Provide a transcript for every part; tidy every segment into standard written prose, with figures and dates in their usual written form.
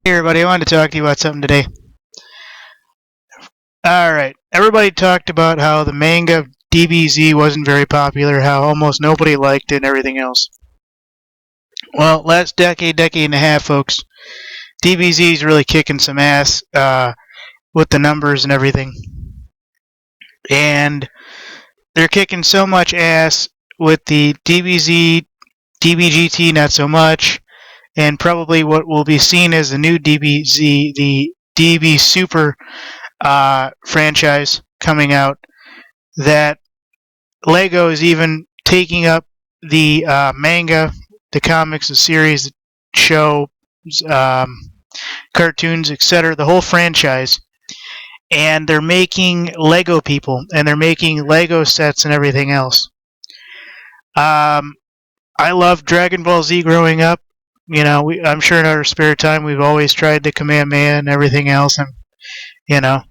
Hey everybody, I wanted to talk to you about something today. Alright, everybody talked about how the manga DBZ wasn't very popular, how almost nobody liked it and everything else. Well, last decade and a half, folks, DBZ is really kicking some ass with the numbers and everything. And they're kicking so much ass with the DBZ, DBGT not so much, and probably what will be seen as the new DBZ, the DB Super franchise coming out, that Lego is even taking up the manga, the comics, the series, the show, cartoons, etc., the whole franchise, and they're making Lego people, and they're making Lego sets and everything else. I loved Dragon Ball Z growing up. You know, I'm sure in our spare time we've always tried the Kamehameha and everything else, and you know,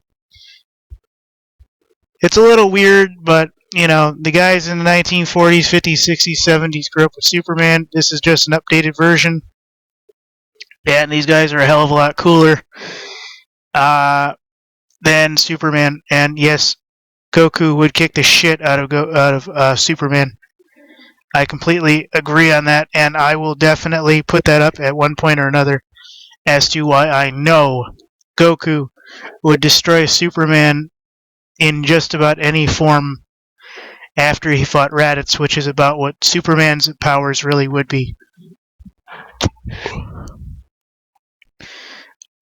it's a little weird, but you know, the guys in the 1940s, 50s, 60s, 70s grew up with Superman. This is just an updated version, and these guys are a hell of a lot cooler than Superman. And yes, Goku would kick the shit out of Superman. I completely agree on that, and I will definitely put that up at one point or another as to why I know Goku would destroy Superman in just about any form after he fought Raditz, which is about what Superman's powers really would be.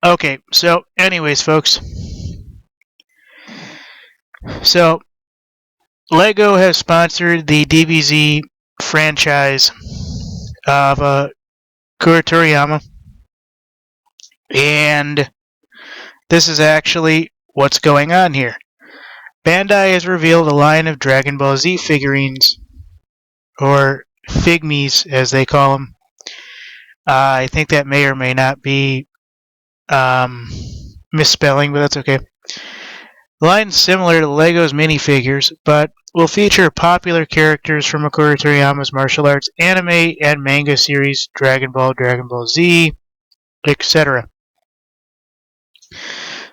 Okay, so anyways, folks. So, Lego has sponsored the DBZ franchise of Akira Toriyama, and this is actually what's going on here. Bandai has revealed a line of Dragon Ball Z figurines, or Figmes as they call them. I think that may or may not be misspelling, but that's okay. The line's similar to Lego's minifigures, but will feature popular characters from Akira Toriyama's martial arts, anime, and manga series, Dragon Ball Z, etc.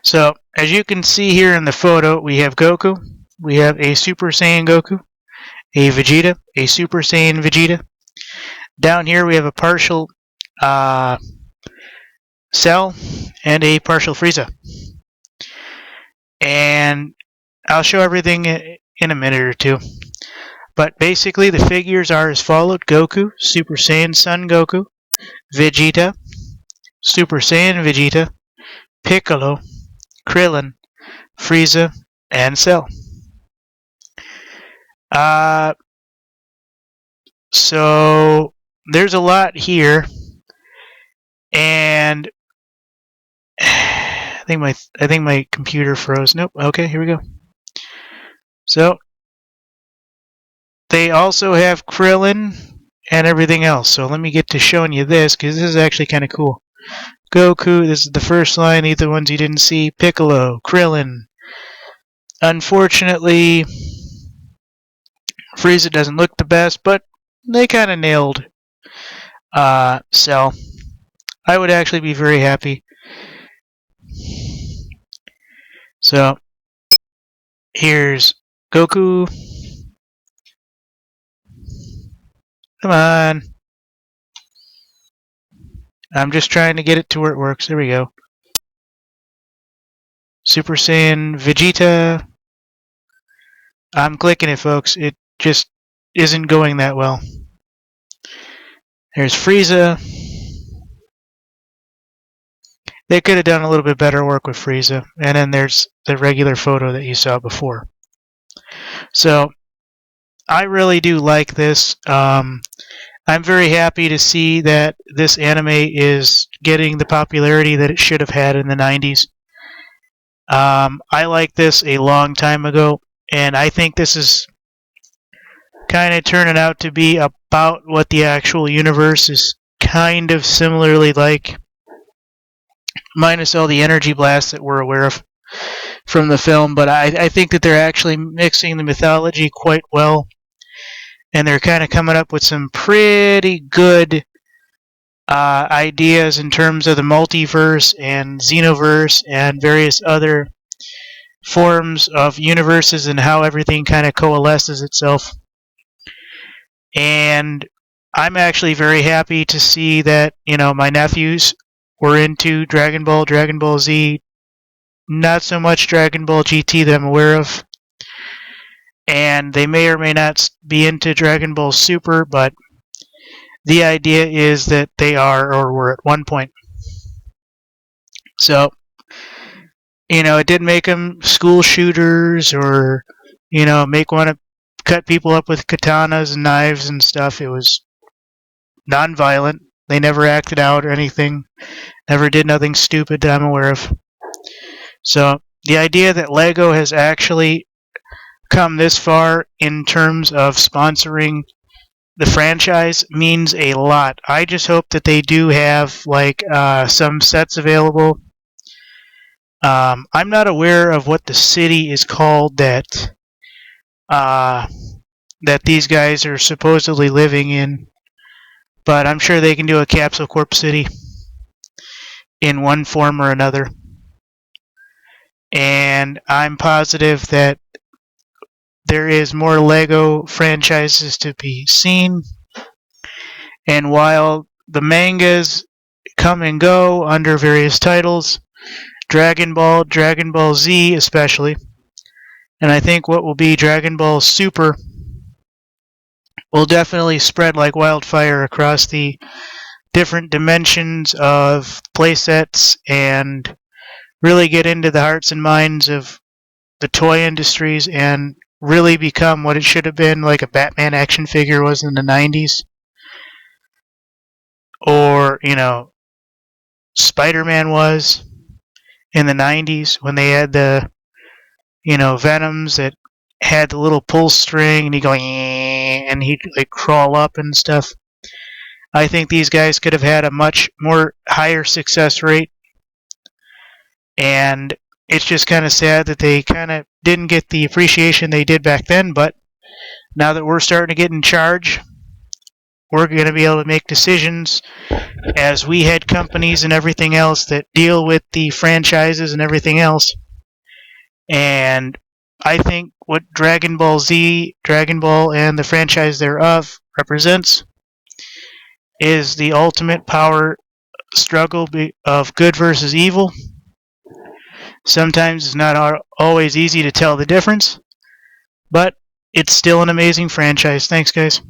So, as you can see here in the photo, we have Goku, we have a Super Saiyan Goku, a Vegeta, a Super Saiyan Vegeta. Down here we have a partial Cell and a partial Frieza. And I'll show everything in a minute or two. But basically the figures are as followed: Goku, Super Saiyan Son Goku, Vegeta, Super Saiyan Vegeta, Piccolo, Krillin, Frieza, and Cell. So there's a lot here, and I think my computer froze. Nope. Okay, here we go. So they also have Krillin and everything else. So let me get to showing you this, because this is actually kind of cool. Goku, this is the first line. These are the ones you didn't see. Piccolo, Krillin. Unfortunately, Frieza doesn't look the best, but they kind of nailed Cell. I would actually be very happy. So, here's Goku. Come on. I'm just trying to get it to where it works. There we go. Super Saiyan Vegeta. I'm clicking it, folks. It just isn't going that well. There's Frieza. They could have done a little bit better work with Frieza. And then there's the regular photo that you saw before. So, I really do like this. I'm very happy to see that this anime is getting the popularity that it should have had in the 90s. I liked this a long time ago, and I think this is kind of turning out to be about what the actual universe is kind of similarly like, minus all the energy blasts that we're aware of from the film. But I think that they're actually mixing the mythology quite well, and they're kind of coming up with some pretty good ideas in terms of the multiverse and xenoverse and various other forms of universes and how everything kind of coalesces itself. And I'm actually very happy to see that, my nephews were into Dragon Ball Z, not so much Dragon Ball GT that I'm aware of. And they may or may not be into Dragon Ball Super, but the idea is that they are or were at one point. So, it didn't make them school shooters or, make want to cut people up with katanas and knives and stuff. It was non-violent. They never acted out or anything. Never did nothing stupid that I'm aware of. So the idea that LEGO has actually come this far in terms of sponsoring the franchise means a lot. I just hope that they do have some sets available. I'm not aware of what the city is called that these guys are supposedly living in, but I'm sure they can do a Capsule Corp City in one form or another. And I'm positive that there is more LEGO franchises to be seen. And while the mangas come and go under various titles, Dragon Ball Z especially, and I think what will be Dragon Ball Super will definitely spread like wildfire across the different dimensions of playsets and really get into the hearts and minds of the toy industries and really become what it should have been, like a Batman action figure was in the 90s. Or, Spider-Man was in the 90s when they had the, Venoms that had the little pull string and he'd go, and he'd crawl up and stuff. I think these guys could have had a much more higher success rate. And it's just kind of sad that they kind of didn't get the appreciation they did back then, but now that we're starting to get in charge, we're going to be able to make decisions as we head companies and everything else that deal with the franchises and everything else. And I think what Dragon Ball Z, Dragon Ball, and the franchise thereof represents is the ultimate power struggle of good versus evil. Sometimes it's not always easy to tell the difference, but it's still an amazing franchise. Thanks, guys.